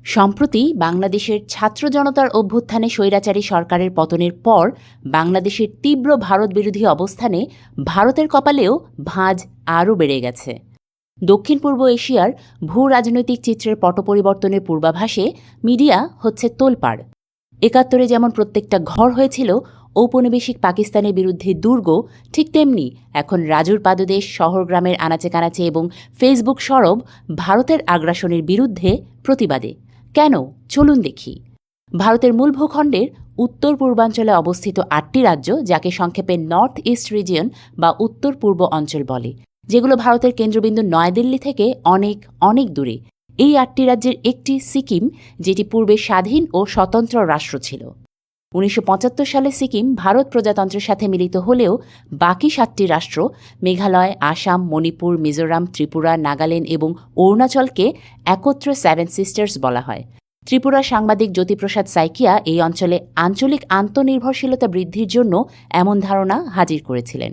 সম্প্রতি বাংলাদেশের ছাত্র জনতার অভ্যুত্থানে স্বৈরাচারী সরকারের পতনের পর বাংলাদেশের তীব্র ভারত বিরোধী অবস্থানে ভারতের কপালেও ভাঁজ আরও বেড়ে গেছে। দক্ষিণ পূর্ব এশিয়ার ভূ রাজনৈতিক চিত্রের পট পরিবর্তনের পূর্বাভাসে মিডিয়া হচ্ছে তোলপাড়। ৭১ যেমন প্রত্যেকটা ঘর হয়েছিল ঔপনিবেশিক পাকিস্তানের বিরুদ্ধে দুর্গ, ঠিক তেমনি এখন রাজুর পাদদেশ, শহরগ্রামের আনাচে কানাচে এবং ফেসবুক সরব ভারতের আগ্রাসনের বিরুদ্ধে প্রতিবাদে। কেন? চলুন দেখি। ভারতের মূল ভূখণ্ডের উত্তর পূর্বাঞ্চলে অবস্থিত ৮টি রাজ্য, যাকে সংক্ষেপে নর্থ ইস্ট রিজিয়ন বা উত্তর পূর্ব অঞ্চল বলে, যেগুলো ভারতের কেন্দ্রবিন্দু নয়াদিল্লি থেকে অনেক অনেক দূরে। এই ৮টি রাজ্যের একটি সিকিম, যেটি পূর্বে স্বাধীন ও স্বতন্ত্র রাষ্ট্র ছিল। ১৯৭৫ সালে সিকিম ভারত প্রজাতন্ত্রের সাথে মিলিত হলেও বাকি ৭টি রাষ্ট্র মেঘালয়, আসাম, মণিপুর, মিজোরাম, ত্রিপুরা, নাগাল্যান্ড এবং অরুণাচলকে একত্রে সেভেন সিস্টার্স বলা হয়। ত্রিপুরার সাংবাদিক জ্যোতিপ্রসাদ সাইকিয়া এই অঞ্চলে আঞ্চলিক আন্তনির্ভরশীলতা বৃদ্ধির জন্য এমন ধারণা হাজির করেছিলেন।